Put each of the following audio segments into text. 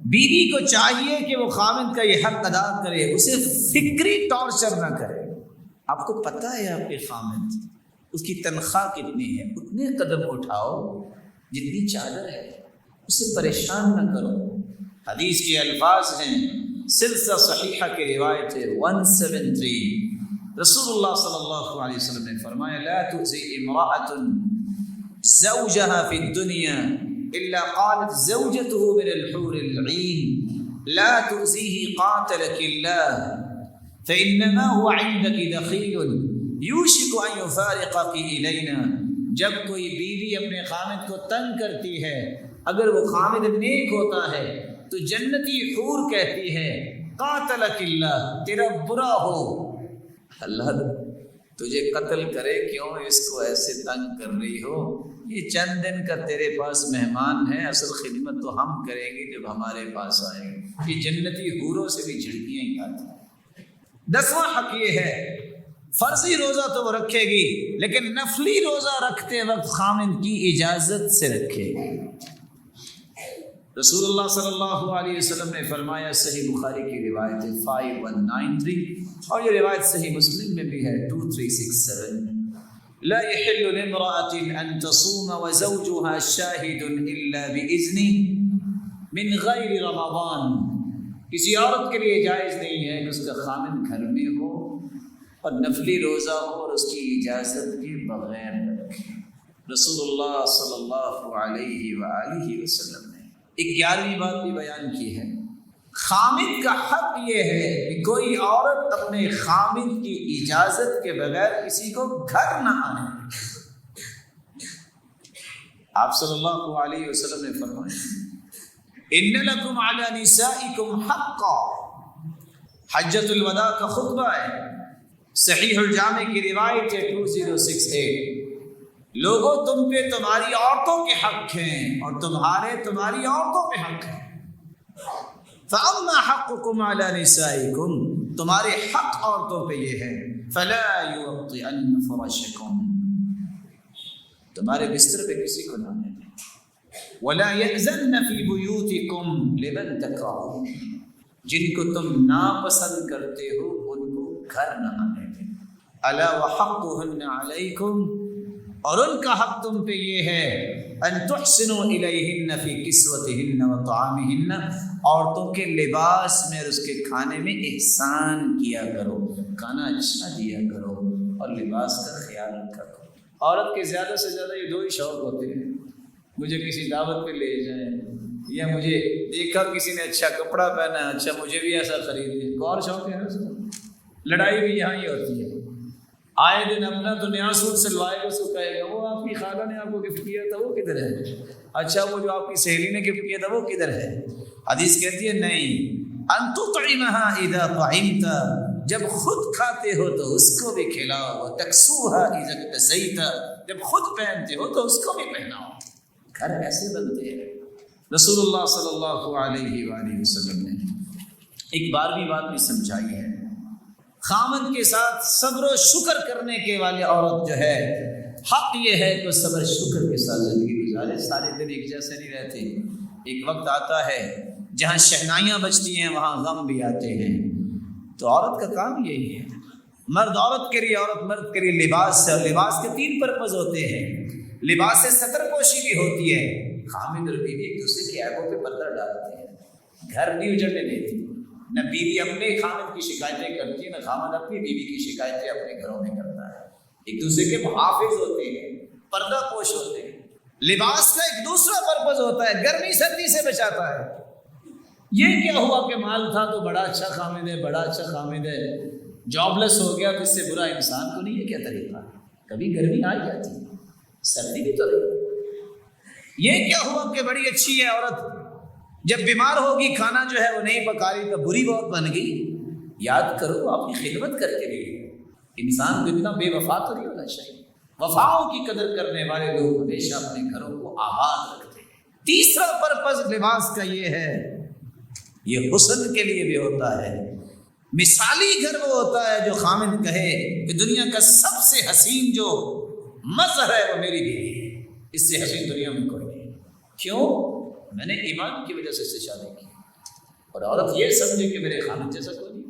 بیوی کو چاہیے کہ وہ خاوند کا یہ حق ادا کرے، اسے فکری ٹارچر نہ کرے۔ آپ کو پتہ ہے آپ کے خاوند اس کی تنخواہ کتنی ہے، اتنے قدم اٹھاؤ جتنی چادر ہے، اسے پریشان نہ کرو۔ حدیث کے الفاظ ہیں، سلسلہ صحیحہ کی روایت ہے 173، رسول اللہ صلی اللہ علیہ وسلم نے فرمایا لا تؤذی امرأة زوجها في الدنيا إلا قالت زوجته من الحور العين لا تؤذيه قاتلك الله فإنما هو عندك دخيل يوشك أن يفارقك إلينا۔ جب کوئی بیوی اپنے خامد کو تنگ کرتی ہے، اگر وہ خامد نیک ہوتا ہے تو جنتی حور کہتی ہے قاتلک اللہ، تیرا برا ہو، اللہ تجھے قتل کرے، کیوں اس کو ایسے تنگ کر رہی ہو، یہ چند دن کا تیرے پاس مہمان ہے، اصل خدمت تو ہم کریں گے جب ہمارے پاس آئے گا۔ یہ جنتی حوروں سے بھی جھڑکیاں ہی کھاتی ہیں۔ 10واں حق یہ ہے، فرضی روزہ تو وہ رکھے گی لیکن نفلی روزہ رکھتے وقت خامن کی اجازت سے رکھے گی۔ رسول اللہ صلی اللہ علیہ وسلم نے فرمایا، صحیح بخاری کی روایت ہے 5193، اور یہ روایت صحیح مسلم میں بھی ہے 2367، لا يحل لامرأة أن تصوم وزوجها شاهد إلا بإذنه من غیر رمضان۔ کسی عورت کے لیے جائز نہیں ہے کہ اس کا خامن گھر میں ہو اور نفلی روزہ ہو اور اس کی اجازت کے بغیر رکھے۔ رسول اللہ صلی اللہ علیہ وآلہ وسلم نے 11ویں بات بھی بیان کی ہے، خامد کا حق یہ ہے کہ کوئی عورت اپنے خامد کی اجازت کے بغیر کسی کو گھر نہ آنے۔ آپ صلی اللہ علیہ وسلم نے فرمایا ان لکم علی نسائکم حقا، حجۃ الوداع کا خطبہ ہے، صحیح الجامع کی روایت ہے 2068، لوگوں تم پہ تمہاری عورتوں کے حق ہیں اور تمہارے تمہاری عورتوں پہ حق ہیں۔ فَأَمَّا حَقُّكُمْ عَلَى نِسَائِكُمْ، تمہارے حق عورتوں پہ یہ ہے، فَلَا يُوَطِّئَنَّ فَرَشَكُمْ، تمہارے بستر پہ کسی کو نہ آنے دیں۔ وَلَا يَأْذَنَّ فِي بُيُوتِكُمْ لِمَنْ تَكْرَهُونَ، جن کو تم ناپسند کرتے ہو ان کو گھر نہ آنے دیں۔ أَلَا وَحَقُّهُنَّ عَلَيْكُمْ، اور ان کا حق تم پہ یہ ہے ان تحسنوا الیہن فی کسوتہن وطعامہن، عورتوں کے لباس میں اور اس کے کھانے میں احسان کیا کرو، کھانا اچھا دیا کرو اور لباس کا خیال رکھا کرو۔ عورت کے زیادہ سے زیادہ یہ 2 ہی شوق ہوتے ہیں، مجھے کسی دعوت پہ لے جائیں، یا مجھے دیکھا کسی نے اچھا کپڑا پہنا، اچھا مجھے بھی ایسا خریدے۔ ایک اور شوق ہے اس کو، لڑائی بھی یہاں ہی ہوتی ہے، آئے دن اپنا تو نیا سوٹ سلوائے گا، اس کو کہے گا وہ آپ کی خالہ نے آپ کو گفٹ کیا تھا وہ کدھر ہے، اچھا وہ جو آپ کی سہیلی نے گفٹ کیا تھا وہ کدھر ہے۔ حدیث کہتی ہے نہیں، ان تطعمها اذا طعمت، جب خود کھاتے ہو تو اس کو بھی کھلاؤ، وتکسوها اذا اکتسیت، جب خود پہنتے ہو تو اس کو بھی پہناؤ۔ گھر ایسے بنتے ہیں۔ رسول اللہ صلی اللہ علیہ وآلہ وسلم نے ایک 12ویں بات بھی سمجھائی ہے، خامد کے ساتھ صبر و شکر کرنے کے والے عورت جو ہے، حق یہ ہے کہ صبر شکر کے ساتھ زندگی گزارے۔ سارے دن ایک جیسے نہیں رہتے، ایک وقت آتا ہے جہاں شہنائیاں بجتی ہیں وہاں غم بھی آتے ہیں، تو عورت کا کام یہی ہے، مرد عورت کے لیے، عورت مرد کے لیے لباس ہے، اور لباس کے 3 پرپز ہوتے ہیں، لباس سے ستر پوشی بھی ہوتی ہے، خامد اور بیوی ایک دوسرے کے عیبوں پہ پردہ ڈالتے ہیں، گھر نہیں اجڑنے دیتی، نہ بیوی اپنے خامد کی شکایتیں کرتی ہے، نہ خامد اپنی بیوی کی شکایتیں اپنے گھروں میں کرتا ہے، ایک دوسرے کے محافظ ہوتے ہیں، پردہ پوش ہوتے ہیں۔ لباس کا ایک دوسرا پرپز ہوتا ہے، گرمی سردی سے بچاتا ہے۔ یہ کیا ہوا کہ مال تھا تو بڑا اچھا خامد ہے، بڑا اچھا خامد ہے، جاب لیس ہو گیا تو اس سے برا انسان کو نہیں ہے، کیا طریقہ؟ کبھی گرمی آ جاتی ہے، سردی بھی تو رہی۔ یہ کیا ہوا کہ بڑی اچھی ہے عورت، جب بیمار ہوگی کھانا جو ہے وہ نہیں پکا رہی تو بری بہت بن گئی۔ یاد کرو آپ کی خدمت کر کے لیے، انسان کو اتنا بے وفا تو نہیں ہونا چاہیے۔ وفاؤں کی قدر کرنے والے لوگ ہمیشہ اپنے گھروں کو آباد رکھتے ہیں۔ تیسرا پرپز لباس کا یہ ہے، یہ حسن کے لیے بھی ہوتا ہے۔ مثالی گھر وہ ہوتا ہے جو خامد کہے کہ دنیا کا سب سے حسین جو مظہر ہے وہ میری بیوی ہے، اس سے حسین دنیا میں کوئی نہیں۔ کیوں؟ میں نے ایمان کی وجہ سے اس سے شادی کی، اور عورت یہ سمجھے کہ میرے خامد جیسا کوئی نہیں.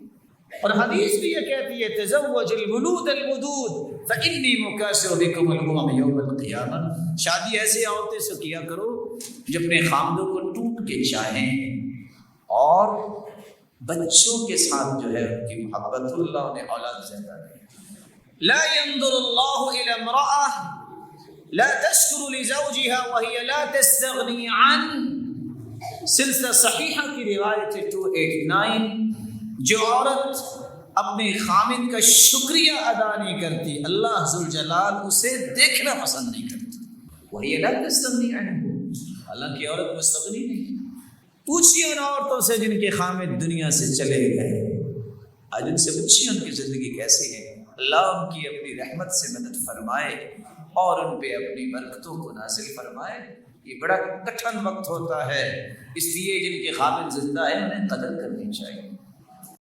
اور حدیث بھی یہ کہتی ہے تزوج الولود الودود فانی مکاثر بکم الامم یوم القیامہ. شادی ایسے عورتیں سے کیا کرو جو اپنے خامدوں کو ٹوٹ کے چاہیں اور بچوں کے ساتھ جو ہے ان کی محبت. اللہ نے اولاد زیادہ دی. لا ينظر الله الى امرأة لا تشكر لزوجها وهي لا تستغني عنه. سلسلہ صحیحہ کی روایت 289. جو عورت اپنے خامد کا شکریہ ادا نہیں کرتی اللہ ذوالجلال اسے دیکھنا پسند نہیں کرتا. وہی لا تستغنی عنہ. حالانکہ عورت مستغنی نہیں. پوچھیے ان عورتوں سے جن کے خامد دنیا سے چلے گئے, آج ان سے پوچھیے ان کی زندگی کیسی ہے. اللہ ان کی اپنی رحمت سے مدد فرمائے اور ان پہ اپنی برکتوں کو نازل فرمائے. یہ بڑا کٹھن وقت ہوتا ہے, اس لیے جن کے خامد زندہ ہیں انہیں قدر کرنی چاہیے.